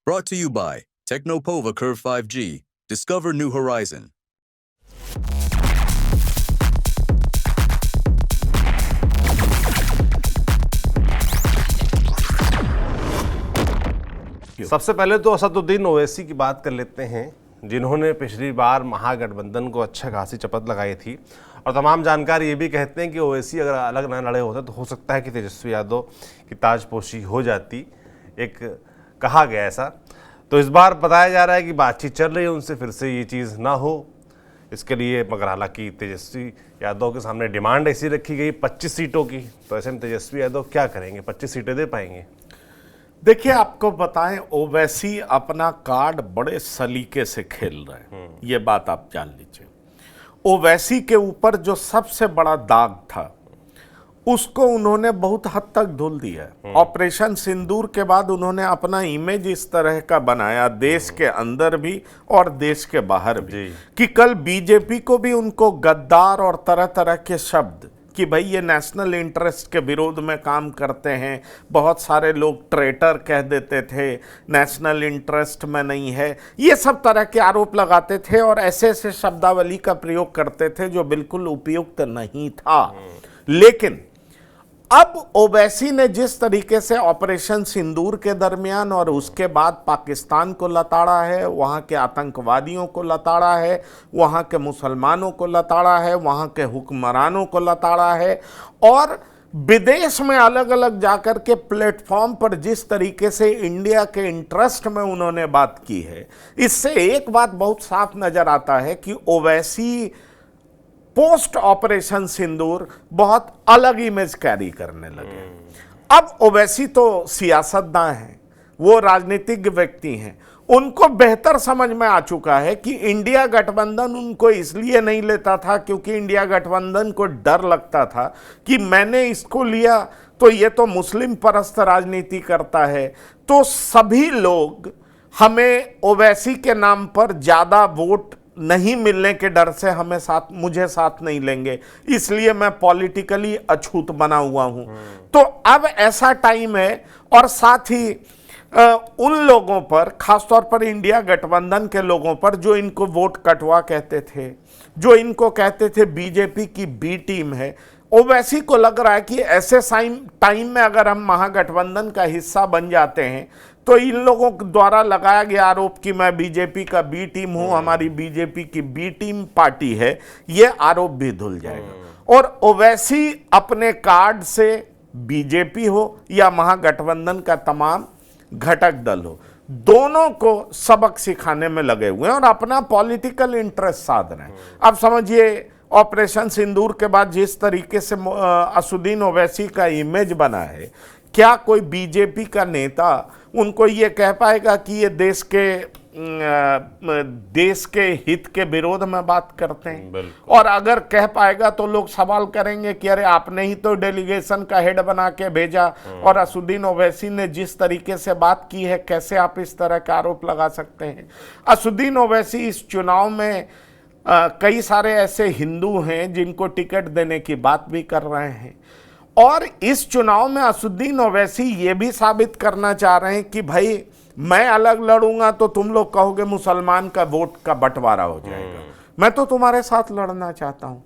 Brought to you by Technopova Curve 5G. Discover new horizon. सबसे पहले तो असदुद्दीन ओवैसी की बात कर लेते हैं, जिन्होंने पिछली बार महागठबंधन को अच्छा खासी चपत लगाई थी। और तमाम जानकार ये भी कहते हैं कि ओवैसी अगर अलग न लड़े होते तो हो सकता है कि तेजस्वी यादव की ताजपोशी हो जाती, एक कहा गया ऐसा। तो इस बार बताया जा रहा है कि बातचीत चल रही है उनसे, फिर से ये चीज़ ना हो इसके लिए। मगर हालांकि तेजस्वी यादव के सामने डिमांड ऐसी रखी गई 25 सीटों की, तो ऐसे में तेजस्वी यादव क्या करेंगे? 25 सीटें दे पाएंगे? देखिए, आपको बताएं, ओवैसी अपना कार्ड बड़े सलीके से खेल रहे हैं, ये बात आप जान लीजिए। ओवैसी के ऊपर जो सबसे बड़ा दाग था उसको उन्होंने बहुत हद तक धुल दिया है। ऑपरेशन सिंदूर के बाद उन्होंने अपना इमेज इस तरह का बनाया, देश के अंदर भी और देश के बाहर भी, कि कल बीजेपी को भी उनको गद्दार और तरह तरह के शब्द कि भाई ये नेशनल इंटरेस्ट के विरोध में काम करते हैं। बहुत सारे लोग ट्रेटर कह देते थे, नेशनल इंटरेस्ट में नहीं है, ये सब तरह के आरोप लगाते थे और ऐसे ऐसे शब्दावली का प्रयोग करते थे जो बिल्कुल उपयुक्त नहीं था। लेकिन अब ओवैसी ने जिस तरीके से ऑपरेशन सिंदूर के दरमियान और उसके बाद पाकिस्तान को लताड़ा है, वहाँ के आतंकवादियों को लताड़ा है, वहाँ के मुसलमानों को लताड़ा है, वहाँ के हुक्मरानों को लताड़ा है, और विदेश में अलग अलग जाकर के प्लेटफॉर्म पर जिस तरीके से इंडिया के इंटरेस्ट में उन्होंने बात की है, इससे एक बात बहुत साफ नजर आता है कि ओवैसी पोस्ट ऑपरेशन सिंदूर बहुत अलग इमेज कैरी करने लगे। अब ओवैसी तो सियासतदान हैं, वो राजनीतिक व्यक्ति हैं, उनको बेहतर समझ में आ चुका है कि इंडिया गठबंधन उनको इसलिए नहीं लेता था क्योंकि इंडिया गठबंधन को डर लगता था कि मैंने इसको लिया तो ये तो मुस्लिम परस्त राजनीति करता है, तो सभी लोग हमें ओवैसी के नाम पर ज्यादा वोट नहीं मिलने के डर से मुझे साथ नहीं लेंगे, इसलिए मैं पॉलिटिकली अछूत बना हुआ हूं। तो अब ऐसा टाइम है, और साथ ही उन लोगों पर, खासतौर पर इंडिया गठबंधन के लोगों पर जो इनको वोट कटवा कहते थे, जो इनको कहते थे बीजेपी की बी टीम है, ओवैसी को लग रहा है कि ऐसे टाइम में अगर हम महागठबंधन का हिस्सा बन जाते हैं तो इन लोगों द्वारा लगाया गया आरोप कि मैं बीजेपी का बी टीम हूं, हमारी बीजेपी की बी टीम पार्टी है, ये आरोप भी धुल जाएगा। और ओवैसी अपने कार्ड से बीजेपी हो या महागठबंधन का तमाम घटक दल हो, दोनों को सबक सिखाने में लगे हुए हैं और अपना पॉलिटिकल इंटरेस्ट साध रहे हैं। अब समझिए, ऑपरेशन सिंदूर के बाद जिस तरीके से असदुद्दीन ओवैसी का इमेज बना है, क्या कोई बीजेपी का नेता उनको ये कह पाएगा कि ये देश के हित के विरोध में बात करते हैं? और अगर कह पाएगा तो लोग सवाल करेंगे कि अरे आपने ही तो डेलीगेशन का हेड बना के भेजा, और असदुद्दीन ओवैसी ने जिस तरीके से बात की है, कैसे आप इस तरह का आरोप लगा सकते हैं? असदुद्दीन ओवैसी इस चुनाव में कई सारे ऐसे हिंदू हैं जिनको टिकट देने की बात भी कर रहे हैं, और इस चुनाव में असदुद्दीन ओवैसी ये भी साबित करना चाह रहे हैं कि भाई मैं अलग लड़ूंगा तो तुम लोग कहोगे मुसलमान का वोट का बंटवारा हो जाएगा, मैं तो तुम्हारे साथ लड़ना चाहता हूं।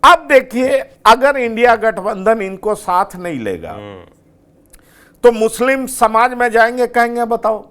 अब देखिए, अगर इंडिया गठबंधन इनको साथ नहीं लेगा तो मुस्लिम समाज में जाएंगे, कहेंगे बताओ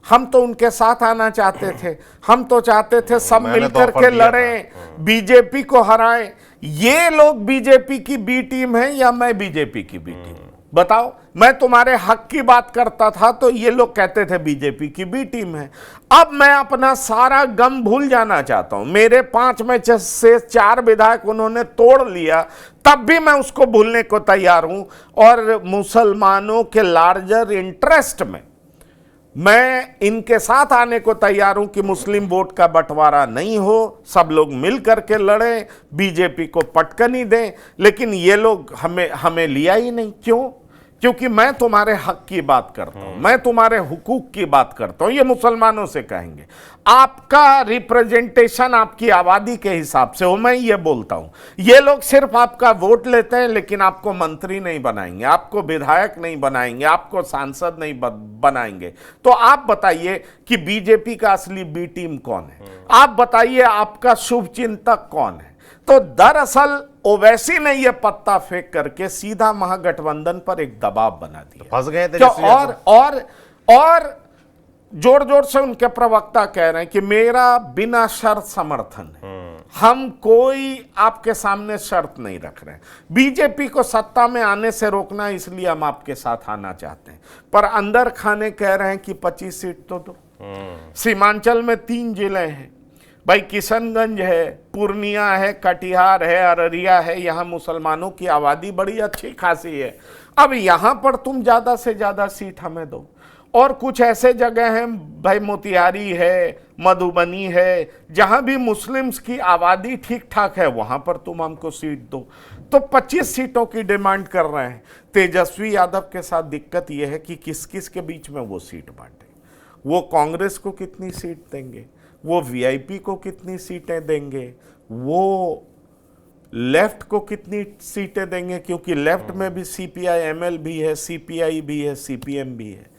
हम तो उनके साथ आना चाहते थे, हम तो चाहते थे सब मिलकर के लड़ें, बीजेपी को हराएं। ये लोग बीजेपी की बी टीम है या मैं बीजेपी की बी टीम? बताओ, मैं तुम्हारे हक की बात करता था तो ये लोग कहते थे बीजेपी की बी टीम है। अब मैं अपना सारा गम भूल जाना चाहता हूं। मेरे 5 में से 4 विधायक उन्होंने तोड़ लिया, तब भी मैं उसको भूलने को तैयार हूं, और मुसलमानों के लार्जर इंटरेस्ट में मैं इनके साथ आने को तैयार हूं कि मुस्लिम वोट का बंटवारा नहीं हो, सब लोग मिल करके लड़ें, बीजेपी को पटकनी दें। लेकिन ये लोग हमें लिया ही नहीं। क्यों? क्योंकि मैं तुम्हारे हक की बात करता हूं, मैं तुम्हारे हुकूक की बात करता हूं, ये मुसलमानों से कहेंगे। आपका रिप्रेजेंटेशन आपकी आबादी के हिसाब से हो, मैं ये बोलता हूं। ये लोग सिर्फ आपका वोट लेते हैं, लेकिन आपको मंत्री नहीं बनाएंगे, आपको विधायक नहीं बनाएंगे, आपको सांसद नहीं बनाएंगे। तो आप बताइए कि बीजेपी का असली बी टीम कौन है? आप बताइए आपका शुभचिंतक कौन है? तो दरअसल ओवैसी ने यह पत्ता फेंक करके सीधा महागठबंधन पर एक दबाव बना दिया। फंस गए थे तो और जोर जोर से उनके प्रवक्ता कह रहे हैं कि मेरा बिना शर्त समर्थन है, हम कोई आपके सामने शर्त नहीं रख रहे हैं। बीजेपी को सत्ता में आने से रोकना, इसलिए हम आपके साथ आना चाहते हैं, पर अंदर खाने कह रहे हैं कि 25 सीट तो दो। सीमांचल में 3 जिले हैं भाई, किशनगंज है, पूर्णिया है, कटिहार है, अररिया है। यहाँ मुसलमानों की आबादी बड़ी अच्छी खासी है। अब यहाँ पर तुम ज्यादा से ज्यादा सीट हमें दो। और कुछ ऐसे जगह हैं भाई, मोतिहारी है, मधुबनी है, जहां भी मुस्लिम्स की आबादी ठीक ठाक है, वहां पर तुम हमको सीट दो। तो 25 सीटों की डिमांड कर रहे हैं। तेजस्वी यादव के साथ दिक्कत यह है कि किस किस के बीच में वो सीट बांटे। वो कांग्रेस को कितनी सीट देंगे, वो वीआईपी को कितनी सीटें देंगे, वो लेफ्ट को कितनी सीटें देंगे, क्योंकि लेफ्ट में भी सीपीआई एमएल भी है, सीपीआई भी है, सीपीएम भी है।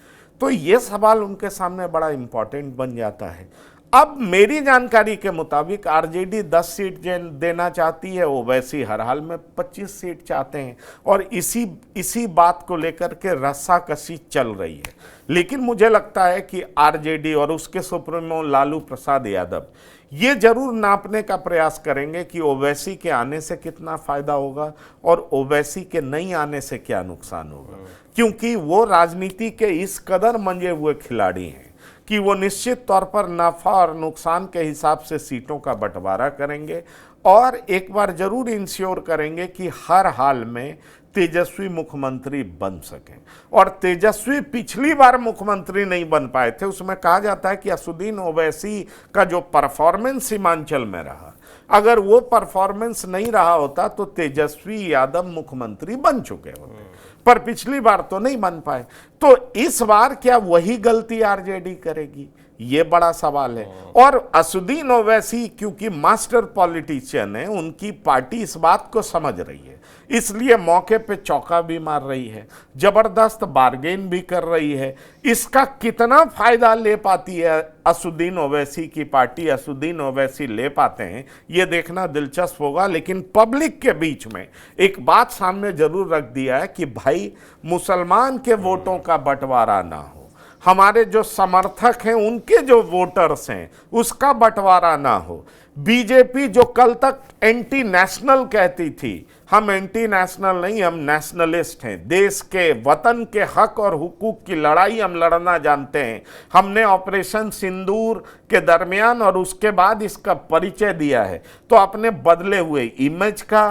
तो ये सवाल उनके सामने बड़ा इंपॉर्टेंट बन जाता है। अब मेरी जानकारी के मुताबिक आरजेडी 10 सीट देना चाहती है, ओवैसी हर हाल में 25 सीट चाहते हैं, और इसी बात को लेकर के रस्साकसी चल रही है। लेकिन मुझे लगता है कि आरजेडी और उसके सुप्रीमो लालू प्रसाद यादव ये जरूर नापने का प्रयास करेंगे कि ओवैसी के आने से कितना फायदा होगा और ओवैसी के नहीं आने से क्या नुकसान होगा, क्योंकि वो राजनीति के इस कदर मंजे हुए खिलाड़ी हैं कि वो निश्चित तौर पर नफा और नुकसान के हिसाब से सीटों का बंटवारा करेंगे और एक बार जरूर इंश्योर करेंगे कि हर हाल में तेजस्वी मुख्यमंत्री बन सकें। और तेजस्वी पिछली बार मुख्यमंत्री नहीं बन पाए थे, उसमें कहा जाता है कि असुद्दीन ओवैसी का जो परफॉर्मेंस सीमांचल में रहा, अगर वो परफॉर्मेंस नहीं रहा होता तो तेजस्वी यादव मुख्यमंत्री बन चुके होते, पर पिछली बार तो नहीं बन पाए। तो इस बार क्या वही गलती आरजेडी करेगी, ये बड़ा सवाल है। और असुद्दीन ओवैसी क्योंकि मास्टर पॉलिटिशियन है, उनकी पार्टी इस बात को समझ रही है, इसलिए मौके पे चौका भी मार रही है, जबरदस्त बार्गेन भी कर रही है। इसका कितना फायदा ले पाती है असुद्दीन ओवैसी की पार्टी, असुद्दीन ओवैसी ले पाते हैं, ये देखना दिलचस्प होगा। लेकिन पब्लिक के बीच में एक बात सामने जरूर रख दिया है कि भाई मुसलमान के वोटों का बंटवारा ना हो, हमारे जो समर्थक हैं उनके जो वोटर्स हैं उसका बंटवारा ना हो। बीजेपी जो कल तक एंटी नेशनल कहती थी, हम एंटी नेशनल नहीं, हम नेशनलिस्ट हैं, देश के वतन के हक और हुकूक की लड़ाई हम लड़ना जानते हैं। हमने ऑपरेशन सिंदूर के दरमियान और उसके बाद इसका परिचय दिया है। तो अपने बदले हुए इमेज का,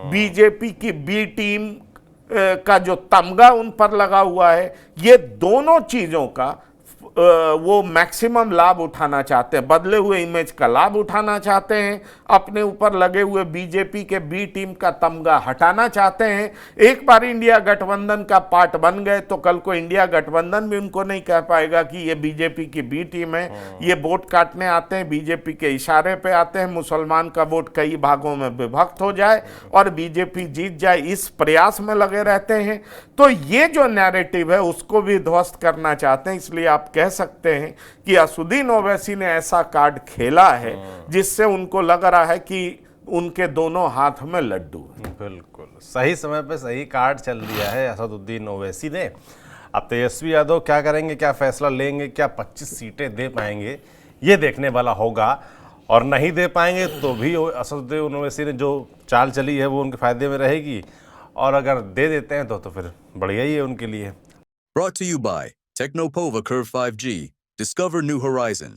बीजेपी की बी टीम का जो तमगा उन पर लगा हुआ है, ये दोनों चीजों का वो मैक्सिमम लाभ उठाना चाहते हैं, बदले हुए इमेज का लाभ उठाना चाहते हैं, अपने ऊपर लगे हुए बीजेपी के बी टीम का तमगा हटाना चाहते हैं। एक बार इंडिया गठबंधन का पार्ट बन गए तो कल को इंडिया गठबंधन भी उनको नहीं कह पाएगा कि ये बीजेपी की बी टीम है, ये वोट काटने आते हैं, बीजेपी के इशारे पे आते हैं, मुसलमान का वोट कई भागों में विभक्त हो जाए और बीजेपी जीत जाए, इस प्रयास में लगे रहते हैं। तो ये जो नैरेटिव है उसको भी ध्वस्त करना चाहते हैं। इसलिए आप कह सकते हैं कि असुद्दीन ओवैसी ने ऐसा कार्ड खेला है जिससे उनको लग रहा है कि उनके दोनों हाथ में लड्डू है। बिल्कुल सही समय पे सही कार्ड चल दिया है असदुद्दीन ओवैसी ने। अब तेजस्वी यादव क्या करेंगे, क्या फैसला लेंगे, क्या 25 सीटें दे पाएंगे, ये देखने वाला होगा। और नहीं दे पाएंगे तो भी असदुद्दीन ओवैसी ने जो चाल चली है वो उनके फायदे में रहेगी, और अगर दे देते हैं तो फिर बढ़िया ही है उनके लिए। Brought to you by Technopova Curve 5G. Discover new horizon.